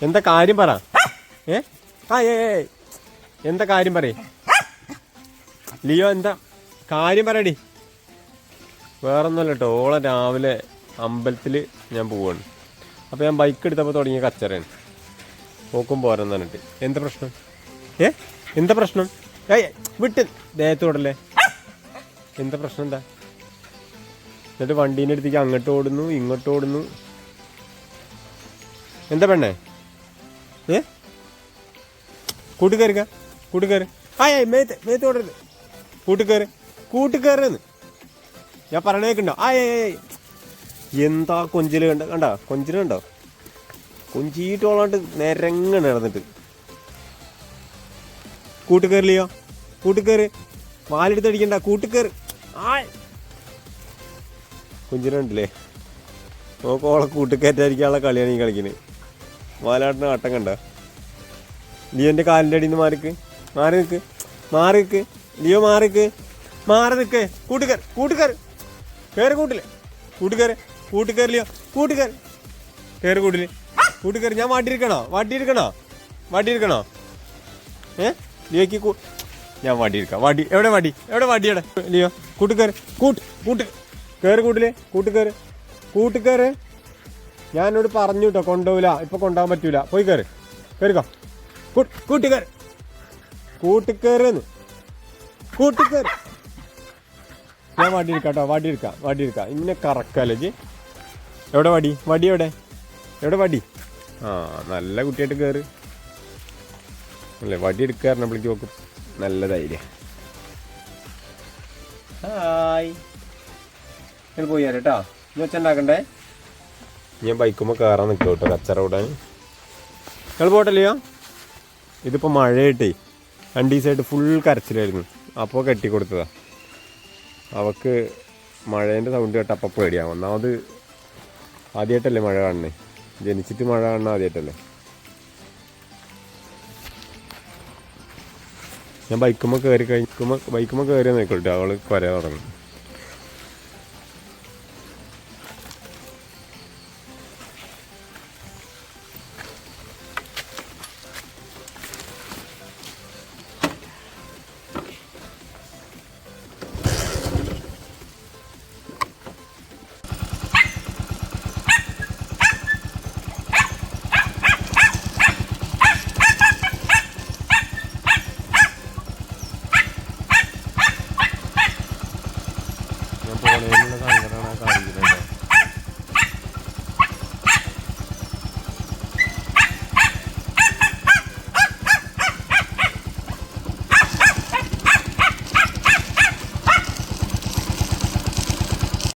എന്താ കാര്യം പറ. എന്താ കാര്യം പറയേ ലിയോ? എന്താ കാര്യം പറയടി. വേറൊന്നുമല്ല കേട്ടോ, ഓളെ രാവിലെ അമ്പലത്തിൽ ഞാൻ പോവാണ്. അപ്പോൾ ഞാൻ ബൈക്ക് എടുത്തപ്പോൾ തുടങ്ങിയ കച്ചറയാണ്. പോക്കും പോരെന്ന് പറഞ്ഞിട്ട്. എന്താ പ്രശ്നം? എന്താ പ്രശ്നം? വിട്ട് ദേഹത്തോടല്ലേ. എന്താ പ്രശ്നം? എന്താ? എന്നിട്ട് വണ്ടീൻ്റെ അടുത്തേക്ക് അങ്ങോട്ട് ഓടുന്നു ഇങ്ങോട്ട് ഓടുന്നു. എന്താ പെണ്ണേ? കൂട്ടുകാരുക കൂട്ടുകാര്. മേത്ത് ഓടരുത്. കൂട്ടുകാരെന്ന് ഞാൻ പറയണേക്കുണ്ടോ? എന്താ കൊഞ്ചില് കണ്ടോ? കൊഞ്ചില് കണ്ടോ? കൊഞ്ചിട്ടോളാണ്ട് നിരങ്ങണ് നടന്നിട്ട്. കൂട്ടുകാരില്ലയോ? കൂട്ടുകാര് വാലെടുത്തടിക്കണ്ട. കൂട്ടുകാര് കൊഞ്ചിലുണ്ടല്ലേ. നോക്കോളെ കൂട്ടുകയറ്റായിരിക്കാനുള്ള കളിയാണ് ഈ കളിക്കുന്നത്. വാലാട്ടിന് ആട്ടം കണ്ട. ലിയോന്റെ കാലിൻ്റെ അടിയിൽ നിന്ന് മാറി നിൽക്ക് ലിയോ മാറി നിൽക്ക്. കൂട്ടുകാർ കയറി കൂട്ടില്ലേ? കൂട്ടുകാർ ലിയോ കയറി കൂട്ടില്. കൂട്ടുകാർ ഞാൻ വാട്ടിയിരിക്കണോ? ലിയോക്ക് ഞാൻ വാട്ടിയിരിക്കാം. എവിടെ വടിയുടെ ലിയോ? കൂട്ടുകാർ കയറി കൂട്ടില്ലേ? കൂട്ടുകാര് ഞാനോട് പറഞ്ഞു കേട്ടോ, കൊണ്ടുപോവില്ല. ഇപ്പൊ കൊണ്ടുപോകാൻ പറ്റൂല. പോയി കയറിക്കോ. കൂട്ടുകാര് ഞാൻ വടിയെടുക്കാം. ഇങ്ങനെ കറക്കല്ലേ ജി. എവിടെ വടി? എവിടെ വടി? നല്ല കുട്ടിയായിട്ട് കയറ് അല്ലേ. വടി എടുക്കാറിനപ്പോഴേക്ക് നോക്കും. നല്ല ധൈര്യം. ഹായ്, ഞാൻ പോയി കേട്ടോ. ഇനി വെച്ചുണ്ടാക്കണ്ടേ? ഞാൻ ബൈക്കുമ്പോൾ കയറാൻ നിൽക്കും കേട്ടോ, കച്ചറ വിടാൻ. നിങ്ങൾ പോട്ടല്ലയോ? ഇതിപ്പോൾ മഴയായിട്ടേ 2 ദിവസമായിട്ട് ഫുൾ കരച്ചിലായിരുന്നു. അപ്പോൾ കെട്ടിക്കൊടുത്തതാ. അവൾക്ക് മഴേൻ്റെ സൗണ്ട് കേട്ട അപ്പം പേടിയാവും. ഒന്നാമത് ആദ്യമായിട്ടല്ലേ മഴ കാണണേ. ജനിച്ചിട്ട് മഴ കാണുന്ന ആദ്യമായിട്ടല്ലേ. ഞാൻ ബൈക്കുമ്പോൾ കയറി നോക്കിക്കോട്ടെ. അവൾ കുരയാൻ തുടങ്ങും.